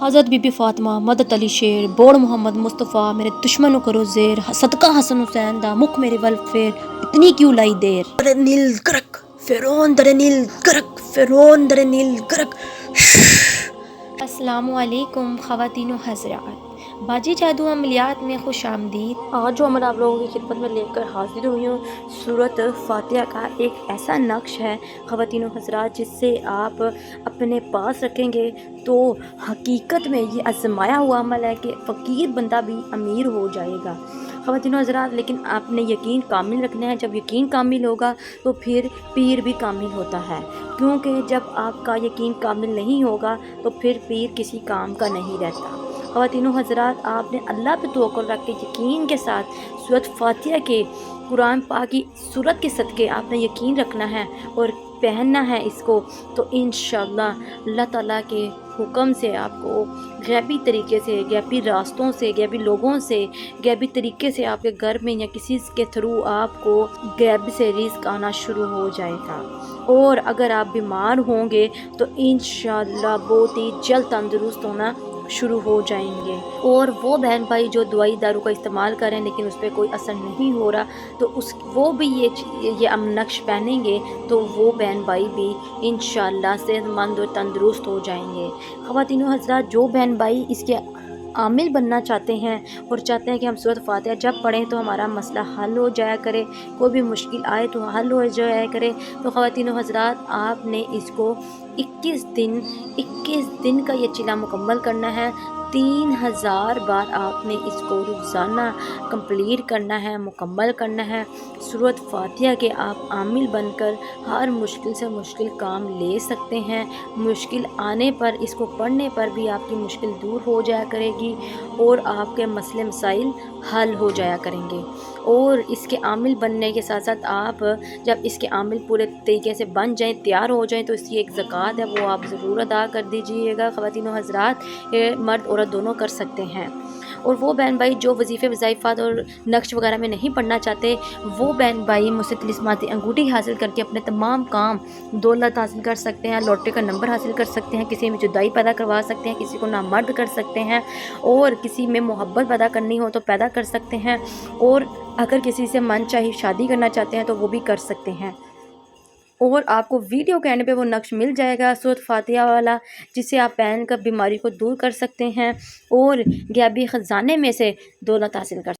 حضرت be be Fatima مدد علی شیر بوڑ محمد مصطفیٰ میرے دشمنوں کرو زیر صدقہ حسن حسین دا مکھ میرے ول پھیر اتنی کیوں لائی دیر در نیل گرک فرعون در نیل گرک فرعون در نیل گرک۔ السلام علیکم خواتین و حضرات، باجی جادو عملیات میں خوش آمدید۔ آج جو عمل آپ لوگوں کی خدمت میں لے کر حاضر ہوئی ہوں سورۃ فاتحہ کا ایک ایسا نقش ہے خواتین و حضرات جس سے آپ اپنے پاس رکھیں گے تو حقیقت میں یہ آزمایا ہوا عمل ہے کہ فقیر بندہ بھی امیر ہو جائے گا خواتین و حضرات، لیکن آپ نے یقین کامل رکھنا ہے۔ جب یقین کامل ہوگا تو پھر پیر بھی کامل ہوتا ہے، کیونکہ جب آپ کا یقین کامل نہیں ہوگا تو پھر پیر کسی کام کا نہیں رہتا۔ خواتین و حضرات، آپ نے اللہ پہ توکل رکھ کے یقین کے ساتھ سورۃ فاتحہ کے قرآن پاک کی سورت کے صدقے آپ نے یقین رکھنا ہے اور پہننا ہے اس کو، تو انشاءاللہ اللہ تعالیٰ کے حکم سے آپ کو غیبی طریقے سے، غیبی راستوں سے، غیبی لوگوں سے، غیبی طریقے سے آپ کے گھر میں یا کسی کے تھرو آپ کو غیب سے رزق آنا شروع ہو جائے گا۔ اور اگر آپ بیمار ہوں گے تو انشاءاللہ بہت ہی جلد تندرست ہونا شروع ہو جائیں گے۔ اور وہ بہن بھائی جو دوائی دارو کا استعمال کریں لیکن اس پہ کوئی اثر نہیں ہو رہا تو وہ بھی یہ نقش پہنیں گے تو وہ بہن بھائی بھی انشاءاللہ صحت مند اور تندرست ہو جائیں گے۔ خواتین و حضرات، جو بہن بھائی اس کے عامل بننا چاہتے ہیں اور چاہتے ہیں کہ ہم سورۃ فاتحہ جب پڑھیں تو ہمارا مسئلہ حل ہو جایا کرے، کوئی بھی مشکل آئے تو حل ہو جایا کرے، تو خواتین و حضرات آپ نے اس کو 21 دن کا یہ چلا مکمل کرنا ہے۔ 3000 بار آپ نے اس کو روزانہ کمپلیٹ کرنا ہے، مکمل کرنا ہے۔ سورۃ فاتحہ کے آپ عامل بن کر ہر مشکل سے مشکل کام لے سکتے ہیں۔ مشکل آنے پر اس کو پڑھنے پر بھی آپ کی مشکل دور ہو جایا کرے گی اور آپ کے مسئلے مسائل حل ہو جایا کریں گے۔ اور اس کے عامل بننے کے ساتھ ساتھ آپ جب اس کے عامل پورے طریقے سے بن جائیں، تیار ہو جائیں، تو اس کی ایک زکوٰۃ ہے وہ آپ ضرور ادا کر دیجیے گا۔ خواتین و حضرات، یہ مرد عورت دونوں کر سکتے ہیں۔ اور وہ بہن بھائی جو وظیفے وظائفات اور نقش وغیرہ میں نہیں پڑھنا چاہتے، وہ بہن بھائی مجھ سے طلسماتی انگوٹھی حاصل کر کے اپنے تمام کام دولت حاصل کر سکتے ہیں، لوٹے کا نمبر حاصل کر سکتے ہیں، کسی میں جدائی پیدا کروا سکتے ہیں، کسی کو نامرد کر سکتے ہیں، اور کسی میں محبت پیدا کرنی ہو تو پیدا کر سکتے ہیں، اور اگر کسی سے من چاہی شادی کرنا چاہتے ہیں تو وہ بھی کر سکتے ہیں۔ اور آپ کو ویڈیو کے اینڈ پہ وہ نقش مل جائے گا سورۃ فاتحہ والا، جسے آپ پہن کر بیماری کو دور کر سکتے ہیں اور غیبی خزانے میں سے دولت حاصل کر سکتے ہیں۔